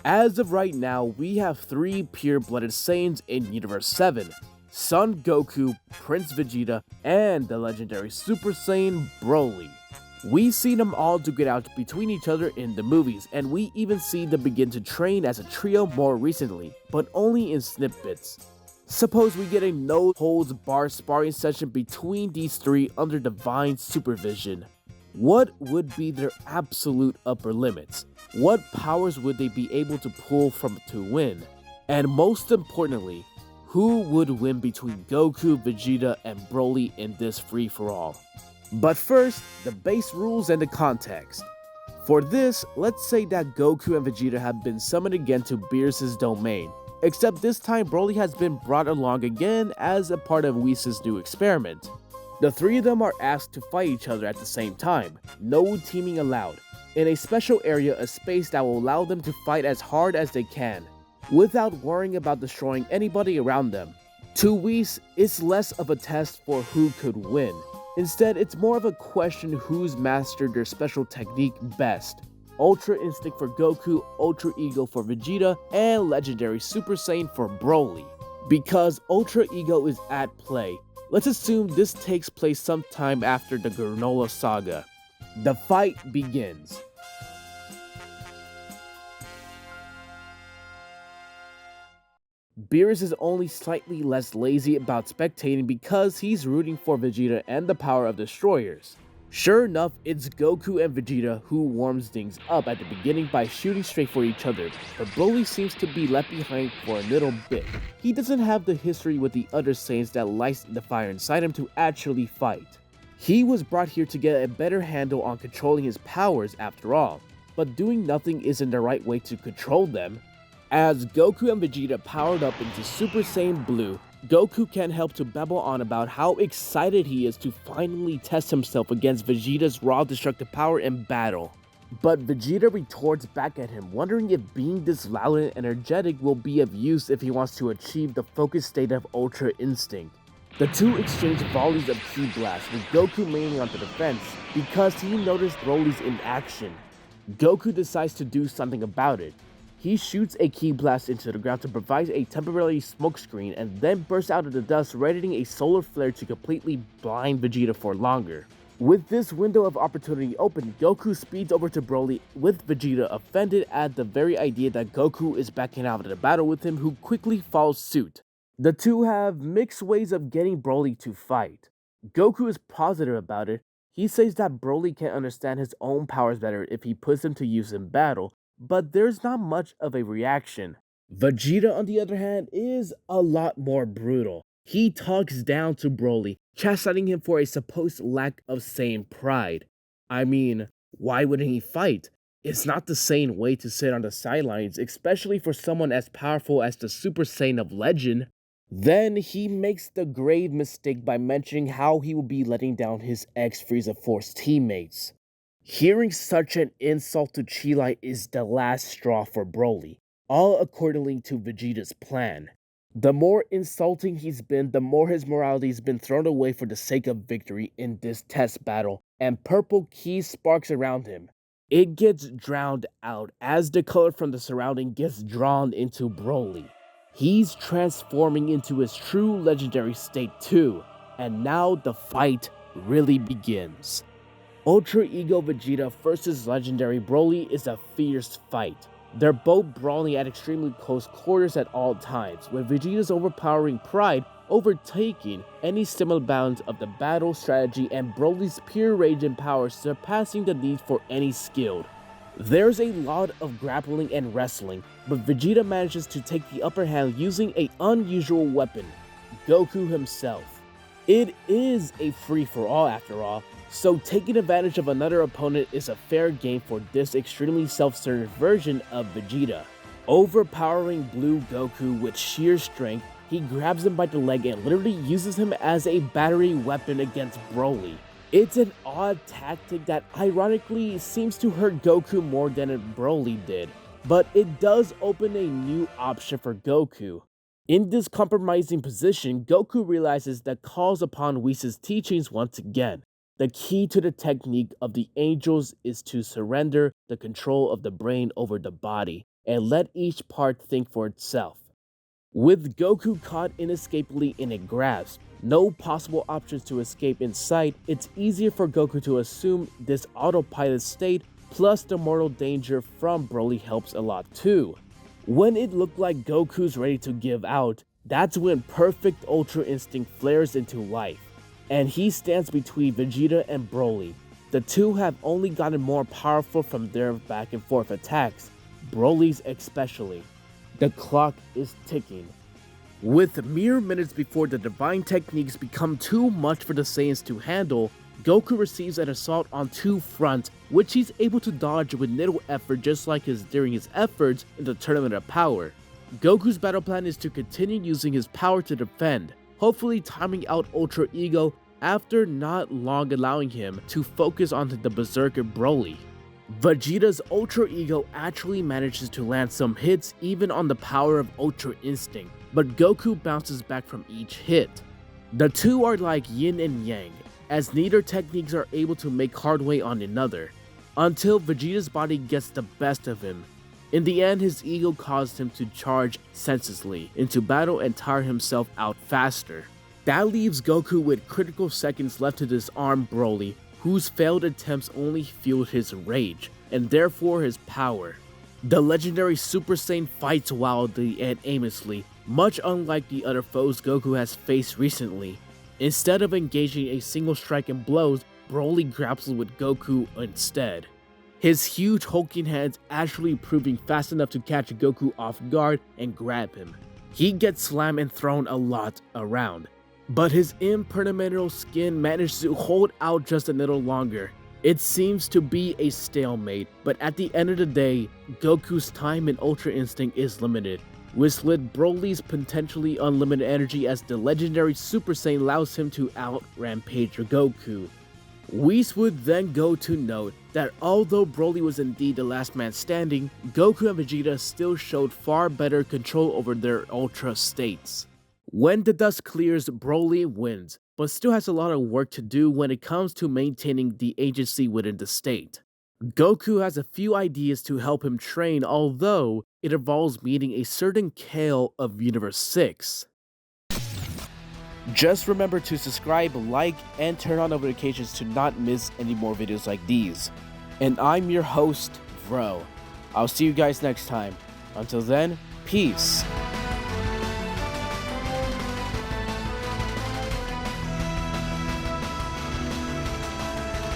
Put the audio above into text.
As of right now, we have 3 pure-blooded Saiyans in Universe 7. Son Goku, Prince Vegeta, and the legendary Super Saiyan Broly. We see them all duke it out between each other in the movies, and we even see them begin to train as a trio more recently, but only in snippets. Suppose we get a no-holds-barred sparring session between these 3 under divine supervision. What would be their absolute upper limits? What powers would they be able to pull from to win? And most importantly, who would win between Goku, Vegeta, and Broly in this free-for-all? But first, the base rules and the context. For this, let's say that Goku and Vegeta have been summoned again to Beerus' domain, except this time Broly has been brought along again as a part of Whis' new experiment. The 3 of them are asked to fight each other at the same time, no teaming allowed, in a special area, a space that will allow them to fight as hard as they can, without worrying about destroying anybody around them. To Whis, it's less of a test for who could win. Instead, it's more of a question who's mastered their special technique best. Ultra Instinct for Goku, Ultra Ego for Vegeta, and Legendary Super Saiyan for Broly. Because Ultra Ego is at play, let's assume this takes place sometime after the Granola Saga. The fight begins. Beerus is only slightly less lazy about spectating because he's rooting for Vegeta and the power of destroyers. Sure enough, it's Goku and Vegeta who warms things up at the beginning by shooting straight for each other, but Broly seems to be left behind for a little bit. He doesn't have the history with the other Saiyans that lights the fire inside him to actually fight. He was brought here to get a better handle on controlling his powers after all, but doing nothing isn't the right way to control them. As Goku and Vegeta powered up into Super Saiyan Blue, Goku can't help to babble on about how excited he is to finally test himself against Vegeta's raw destructive power in battle. But Vegeta retorts back at him, wondering if being this loud and energetic will be of use if he wants to achieve the focused state of Ultra Instinct. The 2 exchange volleys of Ki Blasts, with Goku mainly on the defense because he noticed Broly's inaction. Goku decides to do something about it. He shoots a Ki Blast into the ground to provide a temporary smokescreen and then bursts out of the dust, readying a solar flare to completely blind Vegeta for longer. With this window of opportunity open, Goku speeds over to Broly, with Vegeta offended at the very idea that Goku is backing out of the battle with him, who quickly follows suit. The 2 have mixed ways of getting Broly to fight. Goku is positive about it. He says that Broly can understand his own powers better if he puts them to use in battle, but there's not much of a reaction. Vegeta, on the other hand, is a lot more brutal. He talks down to Broly, chastising him for a supposed lack of Saiyan pride. I mean, why wouldn't he fight? It's not the Saiyan way to sit on the sidelines, especially for someone as powerful as the Super Saiyan of Legend. Then he makes the grave mistake by mentioning how he will be letting down his ex-Frieza Force teammates. Hearing such an insult to Chi is the last straw for Broly, all accordingly to Vegeta's plan. The more insulting he's been, the more his morality has been thrown away for the sake of victory in this test battle, and purple Ki sparks around him. It gets drowned out as the color from the surrounding gets drawn into Broly. He's transforming into his true legendary state too, and now the fight really begins. Ultra Ego Vegeta versus Legendary Broly is a fierce fight. They're both brawling at extremely close quarters at all times, with Vegeta's overpowering pride overtaking any similar bounds of the battle strategy and Broly's pure rage and power surpassing the need for any skilled. There's a lot of grappling and wrestling, but Vegeta manages to take the upper hand using an unusual weapon, Goku himself. It is a free-for-all after all, so taking advantage of another opponent is a fair game for this extremely self-centered version of Vegeta. Overpowering Blue Goku with sheer strength, he grabs him by the leg and literally uses him as a battery weapon against Broly. It's an odd tactic that ironically seems to hurt Goku more than Broly did, but it does open a new option for Goku. In this compromising position, Goku realizes that calls upon Whis' teachings once again. The key to the technique of the angels is to surrender the control of the brain over the body. and let each part think for itself. With Goku caught inescapably in a grasp, no possible options to escape in sight, it's easier for Goku to assume this autopilot state, plus the mortal danger from Broly helps a lot too. When it looked like Goku's ready to give out, that's when perfect Ultra Instinct flares into life, and he stands between Vegeta and Broly. The two have only gotten more powerful from their back and forth attacks, Broly's especially. The clock is ticking. With mere minutes before the divine techniques become too much for the Saiyans to handle, Goku receives an assault on two fronts, which he's able to dodge with little effort, just like during his efforts in the Tournament of Power. Goku's battle plan is to continue using his power to defend, hopefully timing out Ultra Ego after not long allowing him to focus on the Berserker Broly. Vegeta's Ultra Ego actually manages to land some hits even on the power of Ultra Instinct, but Goku bounces back from each hit. The two are like yin and yang, as neither techniques are able to make hard way on another, until Vegeta's body gets the best of him. In the end, his ego caused him to charge senselessly into battle and tire himself out faster. That leaves Goku with critical seconds left to disarm Broly, whose failed attempts only fueled his rage, and therefore his power. The legendary Super Saiyan fights wildly and aimlessly, much unlike the other foes Goku has faced recently. Instead of engaging a single strike and blows, Broly grapples with Goku instead. His huge hulking hands actually proving fast enough to catch Goku off guard and grab him. He gets slammed and thrown a lot around, but his impermeable skin managed to hold out just a little longer. It seems to be a stalemate, but at the end of the day, Goku's time in Ultra Instinct is limited, which led Broly's potentially unlimited energy as the legendary Super Saiyan allows him to out-rampage Goku. Whis would then go to note that although Broly was indeed the last man standing, Goku and Vegeta still showed far better control over their Ultra states. When the dust clears, Broly wins, but still has a lot of work to do when it comes to maintaining the agency within the state. Goku has a few ideas to help him train, although it involves meeting a certain Kale of Universe 6. Just remember to subscribe, like, and turn on notifications to not miss any more videos like these. And I'm your host, Vro. I'll see you guys next time. Until then, peace.